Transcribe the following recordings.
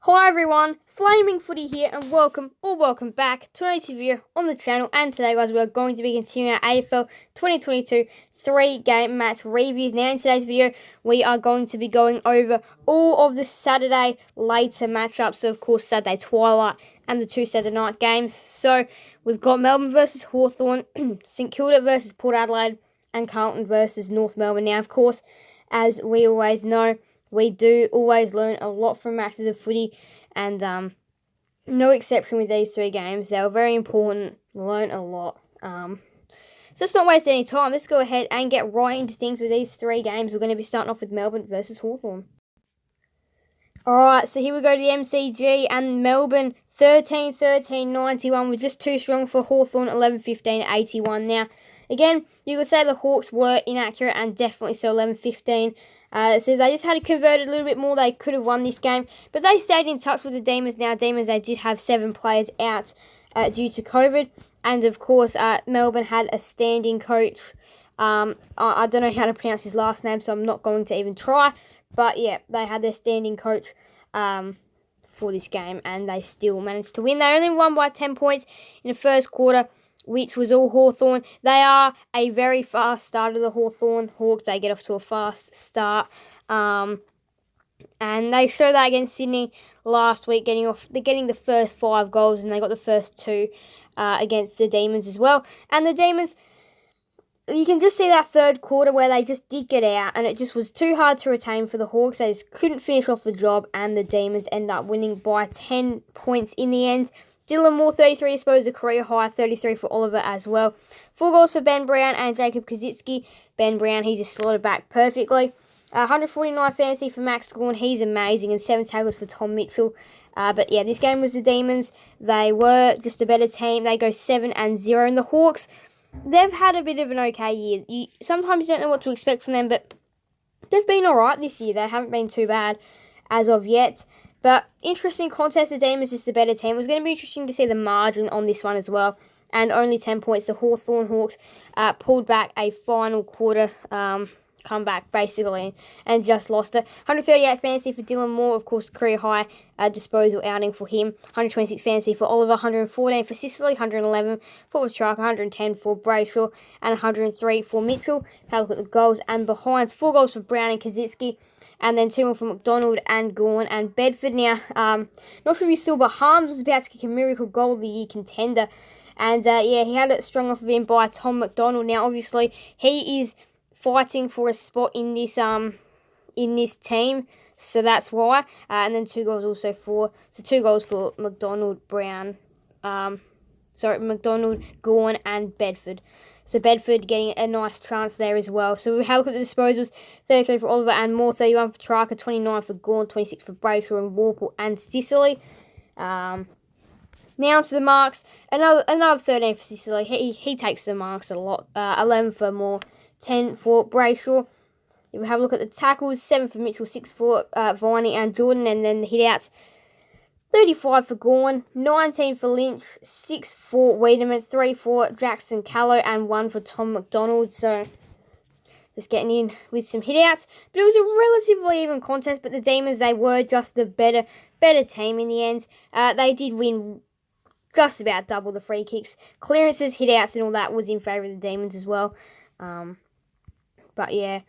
Hi everyone, Flaming Footy here and welcome back to another video on the channel. And today guys, we are going to be continuing our AFL 2022 3-game match reviews. Now in today's video, we are going to be going over all of the Saturday later matchups. So of course Saturday twilight and the two Saturday night games. So we've got Melbourne versus Hawthorn, St Kilda versus Port Adelaide and Carlton versus North Melbourne. Now of course, as we always know, we do always learn a lot from matches of footy, and no exception with these three games. They were very important, learn a lot. So let's not waste any time. Let's go ahead and get right into things with these three games. We're going to be starting off with Melbourne versus Hawthorn. Alright, so here we go to the MCG, and Melbourne 13-13-91 was just too strong for Hawthorn, 11-15-81. Now, again, you could say the Hawks were inaccurate, and definitely so, 11-15. So if they just had converted a little bit more, they could have won this game. But they stayed in touch with the Demons. Now, Demons, they did have 7 players out due to COVID. And, of course, Melbourne had a standing coach. I don't know how to pronounce his last name, so I'm not going to even try. But, yeah, they had their standing coach for this game, and they still managed to win. They only won by 10 points in the first quarter, which was all Hawthorn. They are a very fast starter, the Hawthorn Hawks. They get off to a fast start. And they showed that against Sydney last week, getting the first 5 goals, and they got the first 2 against the Demons as well. And the Demons, you can just see that third quarter where they just did get out, and it just was too hard to retain for the Hawks. They just couldn't finish off the job, and the Demons ended up winning by 10 points in the end. Dylan Moore, 33, disposed of career high, 33 for Oliver as well. 4 goals for Ben Brown and Jacob Kosicki. Ben Brown, he just slotted back perfectly. 149 fantasy for Max Gawn, he's amazing, and 7 tackles for Tom Mitchell. But yeah, this game was the Demons. They were just a better team. They go 7-0. And the Hawks, they've had a bit of an okay year. Sometimes you don't know what to expect from them, but they've been alright this year. They haven't been too bad as of yet. But interesting contest. The Demons is the better team. It was going to be interesting to see the margin on this one as well. And only 10 points. The Hawthorn Hawks pulled back a final quarter comeback, basically, and just lost it. 138 fantasy for Dylan Moore, of course, career high disposal outing for him. 126 fantasy for Oliver, 114 for Sicily, 111 for Petrarca, 110 for Brayshaw, and 103 for Mitchell. Have a look at the goals and behinds. 4 goals for Brown and Kosicki. And then 2 more for McDonald and Gawn and Bedford. Now, not sure if you saw, but Harms was about to kick a miracle goal of the year contender. And, yeah, he had it strung off of him by Tom McDonald. Now, obviously, he is fighting for a spot in this team. So that's why. And then 2 goals also for... So 2 goals for McDonald, Brown... McDonald, Gawn and Bedford. So Bedford getting a nice chance there as well. So we have a look at the disposals. 33 for Oliver and Moore, 31 for Petrarca, 29 for Gawn, 26 for Brayshaw and Warple and Sicily. Now to the marks. Another 13 for Sicily. He takes the marks a lot. 11 for Moore, 10 for Brayshaw. If we have a look at the tackles, 7 for Mitchell, 6 for Viney and Jordan. And then the hit-outs, 35 for Gawn, 19 for Lynch, 6 for Wiedemann, 3 for Jackson Callow, and 1 for Tom McDonald. So, just getting in with some hit-outs. But it was a relatively even contest, but the Demons, they were just the better team in the end. They did win just about double the free kicks. Clearances, hit-outs, and all that was in favour of the Demons as well. But yeah.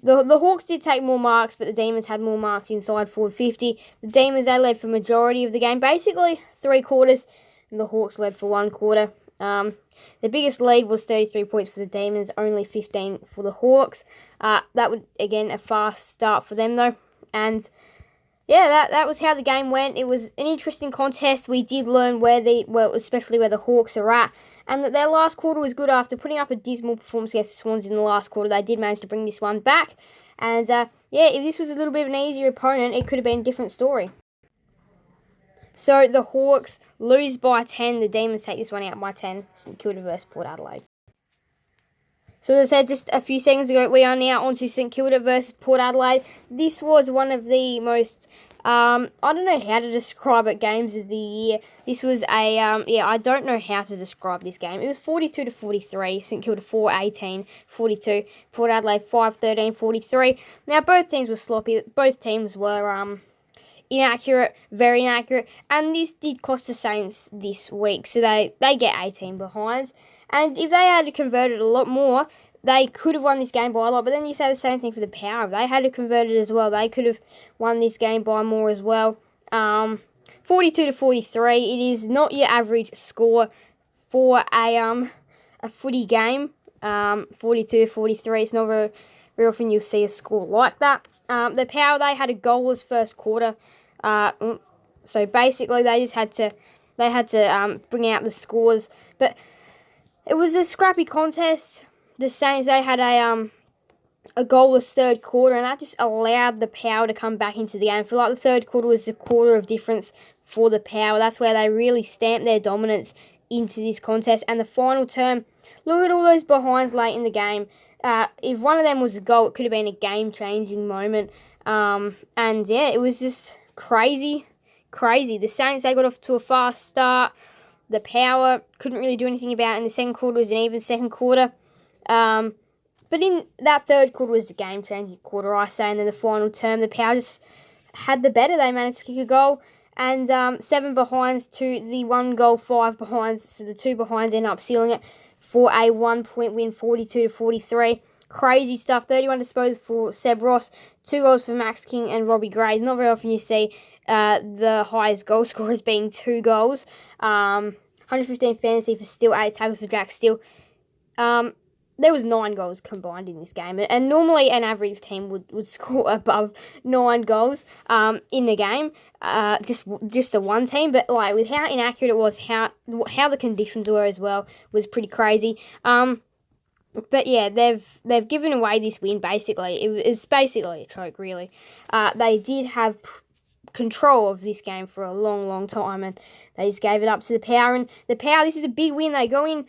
The Hawks did take more marks, but the Demons had more marks inside forward 50. The Demons, they led for majority of the game, basically 3 quarters, and the Hawks led for 1 quarter. The biggest lead was 33 points for the Demons, only 15 for the Hawks. That would, again, a fast start for them, though. And, yeah, that was how the game went. It was an interesting contest. We did learn especially where the Hawks are at. And that their last quarter was good after putting up a dismal performance against the Swans in the last quarter. They did manage to bring this one back. And, yeah, if this was a little bit of an easier opponent, it could have been a different story. So, the Hawks lose by 10. The Demons take this one out by 10. St Kilda versus Port Adelaide. So, as I said just a few seconds ago, we are now on to St Kilda versus Port Adelaide. This was one of the most... I don't know how to describe it, games of the year. This was I don't know how to describe this game. It was 42-43, St Kilda 4-18-42, Port Adelaide 5-13-43. Now, both teams were sloppy. Both teams were, inaccurate, very inaccurate, and this did cost the Saints this week, so they get 18 behinds, and if they had converted a lot more, they could have won this game by a lot. But then you say the same thing for the Power. If they had to convert it as well, they could have won this game by more as well. 42-43. It is not your average score for a footy game. 42-43. It's not very often you'll see a score like that. The Power, they had a goalless first quarter. So basically they just had to bring out the scores. But it was a scrappy contest. The Saints, they had a goalless third quarter, and that just allowed the Power to come back into the game. I feel like the third quarter was the quarter of difference for the Power. That's where they really stamped their dominance into this contest. And the final term, look at all those behinds late in the game. If one of them was a goal, it could have been a game-changing moment. And yeah, it was just crazy. The Saints, they got off to a fast start. The Power couldn't really do anything about it in the second quarter. It was an even second quarter. But in that third quarter was the game-changing quarter, I say, and then the final term, the Power just had the better. They managed to kick a goal, and 7 behinds to the 1 goal, 5 behinds. So the 2 behinds end up sealing it for a 1-point win, 42-43. Crazy stuff. 31 disposals for Seb Ross, 2 goals for Max King and Robbie Gray. Not very often you see the highest goal scorers being 2 goals. 115 fantasy for Steele, 8 tackles for Jack Steele. There was 9 goals combined in this game, and normally an average team would score above 9 goals in the game, just the one team. But like with how inaccurate it was, how the conditions were as well, was pretty crazy. But yeah, they've given away this win basically. It's basically a choke, really. They did have control of this game for a long time, and they just gave it up to the Power. And the Power, this is a big win. They go in.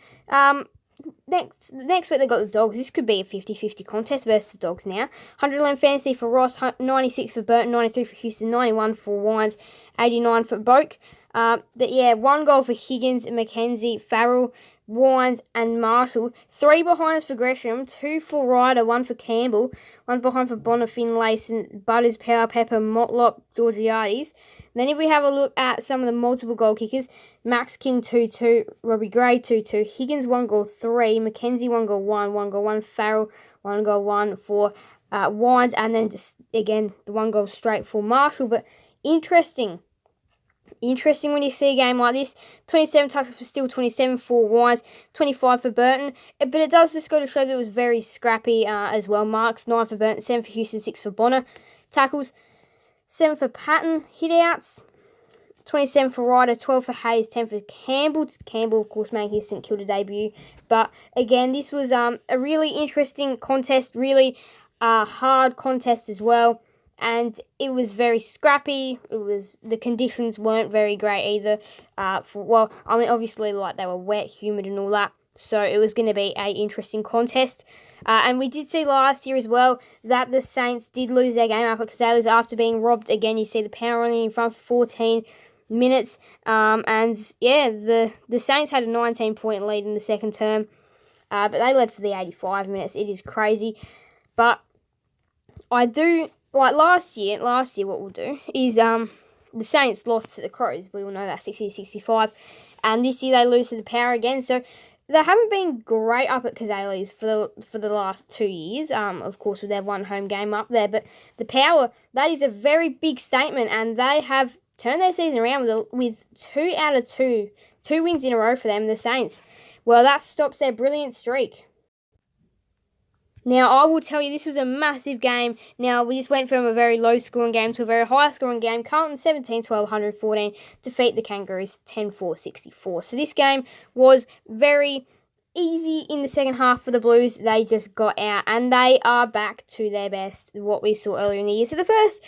Next week they got the Dogs. This could be a 50-50 contest versus the Dogs now. 111 fantasy for Ross, 96 for Burton, 93 for Houston, 91 for Wines, 89 for Boak. But yeah, 1 goal for Higgins, McKenzie, Farrell, Wines and Marshall. 3 behinds for Gresham, 2 for Ryder, 1 for Campbell, 1 behind for Bonner, Finlayson, Butters, Power, Pepper, Motlop, Georgiades. Then if we have a look at some of the multiple goal kickers, Max King 2-2, Robbie Gray 2-2, Higgins 1 goal 3, McKenzie 1 goal 1 goal 1, Farrell 1 goal 1 for Wines, and then just again the 1 goal straight for Marshall. But interesting when you see a game like this. 27 tackles for Steele, 27 for Wines, 25 for Burton. But it does just go to show that it was very scrappy as well. Marks 9 for Burton, 7 for Houston, 6 for Bonner. Tackles 7 for Patton. Hit-outs 27 for Ryder, 12 for Hayes, 10 for Campbell. Campbell, of course, making his St Kilda debut. But again, this was a really interesting contest, really hard contest as well. And it was very scrappy. The conditions weren't very great either. Obviously, like they were wet, humid, and all that. So it was going to be an interesting contest. And we did see last year as well that the Saints did lose their game up at Azaleas after being robbed again. You see the Power only in front for 14 minutes. And yeah, the Saints had a 19-point lead in the second term. But they led for the 85 minutes. It is crazy. But I do... Like last year what we'll do is the Saints lost to the Crows. We all know that, 60-65. And this year they lose to the Power again. So they haven't been great up at Azaleas for the last 2 years. Of course, with their 1 home game up there. But the Power, that is a very big statement. And they have turned their season around with 2 out of 2 wins in a row for them, the Saints. Well, that stops their brilliant streak. Now, I will tell you, this was a massive game. Now, we just went from a very low-scoring game to a very high-scoring game. Carlton 17-12, 114, defeat the Kangaroos 10-4, 64. So this game was very easy in the second half for the Blues. They just got out, and they are back to their best, what we saw earlier in the year. So the first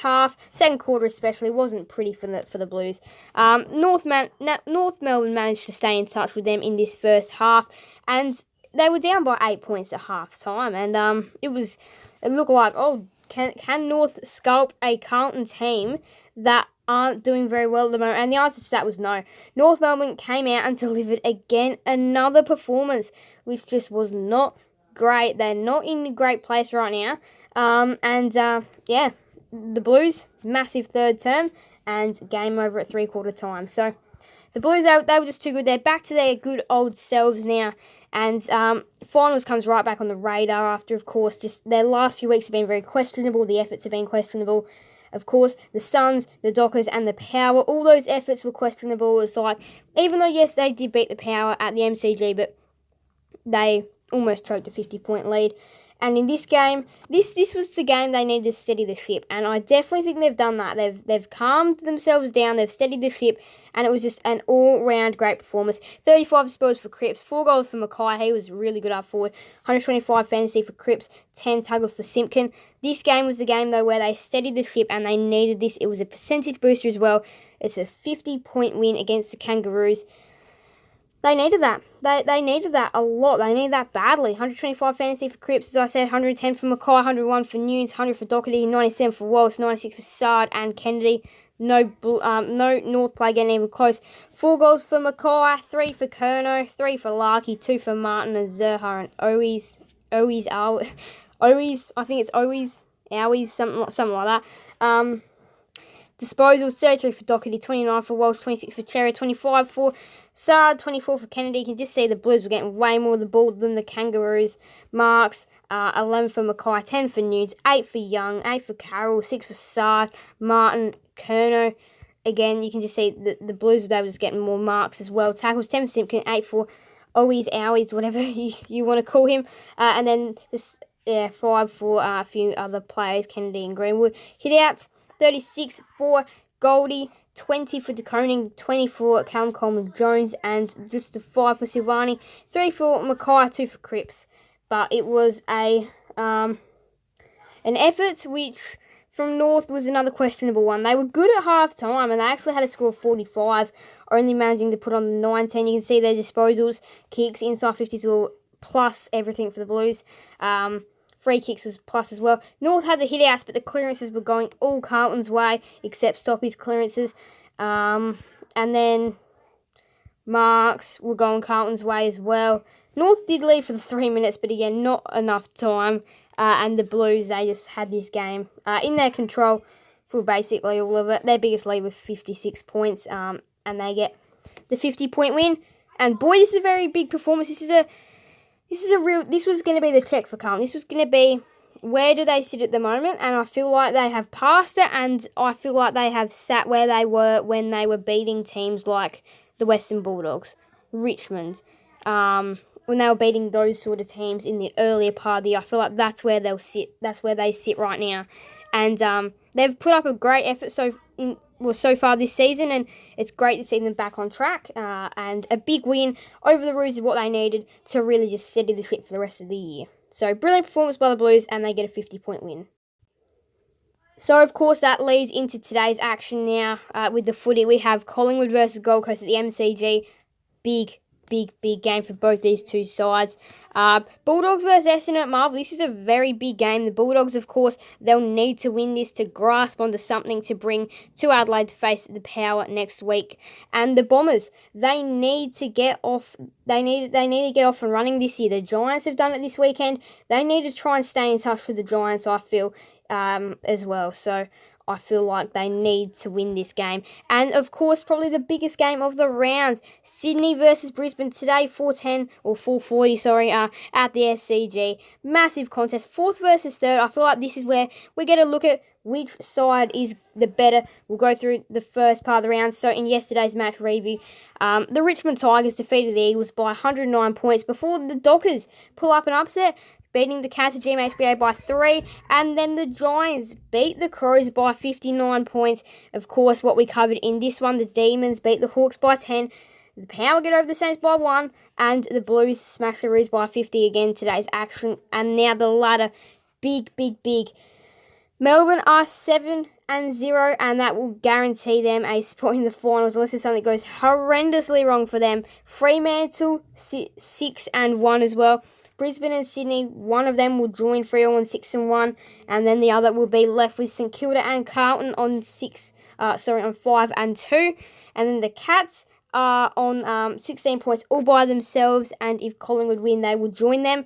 half, second quarter especially, wasn't pretty for the Blues. North Melbourne managed to stay in touch with them in this first half, and they were down by 8 points at half time, and it looked like, can North sculpt a Carlton team that aren't doing very well at the moment? And the answer to that was no. North Melbourne came out and delivered again another performance, which just was not great. They're not in a great place right now, yeah, the Blues, massive third term, and game over at 3/4 time. So the Blues, they were just too good. They're back to their good old selves now. And finals comes right back on the radar after, of course, just their last few weeks have been very questionable. The efforts have been questionable. Of course, the Suns, the Dockers, and the Power, all those efforts were questionable. It's like, even though, yes, they did beat the Power at the MCG, but they almost choked a 50-point lead. And in this game, this was the game they needed to steady the ship. And I definitely think they've done that. They've calmed themselves down. They've steadied the ship. And it was just an all-round great performance. 35 spoils for Cripps. 4 goals for Mackay. He was really good up forward. 125 fantasy for Cripps. 10 tackles for Simpkin. This game was the game, though, where they steadied the ship and they needed this. It was a percentage booster as well. It's a 50-point win against the Kangaroos. They needed that. They needed that a lot. They needed that badly. 125 fantasy for Cripps, as I said. 110 for Mackay, 101 for Nunes, 100 for Doherty, 97 for Walsh, 96 for Sard and Kennedy. No North play getting even close. 4 goals for Mackay, 3 for Kerno, 3 for Larkey, 2 for Martin and Zerha and Owies, I think it's Owies, something like that. Disposals, 33 for Doherty, 29 for Walsh, 26 for Cherry, 25 for Sard, 24 for Kennedy. You can just see the Blues were getting way more of the ball than the Kangaroos. Marks, 11 for Mackay, 10 for Nudes, 8 for Young, 8 for Carroll, 6 for Sard, Martin, Kerno. Again, you can just see the Blues were just getting more marks as well. Tackles, 10 for Simpkin, 8 for Owies, whatever you want to call him. And then just 5 for a few other players, Kennedy and Greenwood. Hit-outs, 36 for Goldie, 20 for DeConing, 20 for Callum Coleman-Jones, and just a 5 for Silvani, 3 for Mackay, 2 for Cripps. But it was an effort which from North was another questionable one. They were good at half time and they actually had a score of 45, only managing to put on the 19. You can see their disposals, kicks, inside 50s were plus everything for the Blues. Free kicks was plus as well. North had the hit-outs, but the clearances were going all Carlton's way, except stoppage clearances. And then marks were going Carlton's way as well. North did lead for the 3 minutes, but again, not enough time. And the Blues, they just had this game in their control for basically all of it. Their biggest lead was 56 points, and they get the 50-point win. And boy, this is a very big performance. This was going to be the check for Carlton. This was going to be, where do they sit at the moment? And I feel like they have passed it, and I feel like they have sat where they were when they were beating teams like the Western Bulldogs, Richmond, when they were beating those sort of teams in the earlier part of the year. I feel like that's where they'll sit. That's where they sit right now. And they've put up a great effort so far this season, and it's great to see them back on track, and a big win over the Roos is what they needed to really just steady the ship for the rest of the year. So brilliant performance by the Blues, and they get a 50-point win. So of course that leads into today's action now with the footy. We have Collingwood versus Gold Coast at the MCG. Big game for both these two sides. Bulldogs versus Essendon at Marvel. This is a very big game. The Bulldogs, of course, they'll need to win this to grasp onto something to bring to Adelaide to face the Power next week. And the Bombers, they need to get off. They need to get off and running this year. The Giants have done it this weekend. They need to try and stay in touch with the Giants, I feel, as well. So I feel like they need to win this game. And, of course, probably the biggest game of the rounds, Sydney versus Brisbane today, 4:40, at the SCG. Massive contest, 4th versus 3rd. I feel like this is where we get a look at which side is the better. We'll go through the first part of the round. So, in yesterday's match review, the Richmond Tigers defeated the Eagles by 109 points before the Dockers pull up an upset, beating the Cats of GMHBA by 3, and then the Giants beat the Crows by 59 points. Of course, what we covered in this one, the Demons beat the Hawks by 10, the Power get over the Saints by 1, and the Blues smash the Roos by 50 again, today's action. And now the ladder, big. Melbourne are 7-0, and that will guarantee them a spot in the finals unless there's something that goes horrendously wrong for them. Fremantle, 6-1 as well. Brisbane and Sydney, one of them will join Freo on 6-1, and then the other will be left with St Kilda and Carlton on 5-2, and then the Cats are on 16 points all by themselves, and if Collingwood win, they will join them.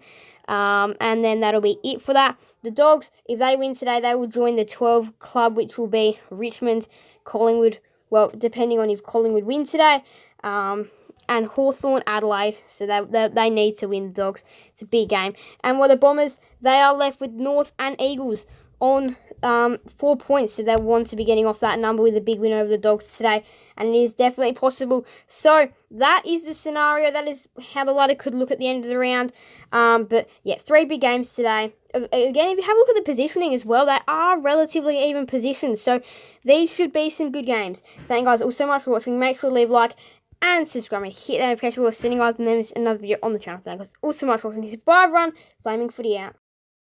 And then that'll be it for that. The Dogs, if they win today, they will join the 12 club, which will be Richmond, Collingwood, well, depending on if Collingwood win today, and Hawthorn, Adelaide. So they need to win, the Dogs. It's a big game. And while the Bombers, they are left with North and Eagles on 4 points, so they want to be getting off that number with a big win over the Dogs today, and it is definitely possible. So that is the scenario. That is how the ladder could look at the end of the round. But yeah, 3 big games today. Again, if you have a look at the positioning as well, they are relatively even positions, so these should be some good games. Thank you guys all so much for watching. Make sure to leave a like and subscribe and hit that notification bell, sending guys another video on the channel. Thank you guys all so much for watching. This is Bye everyone, Flaming Footy out.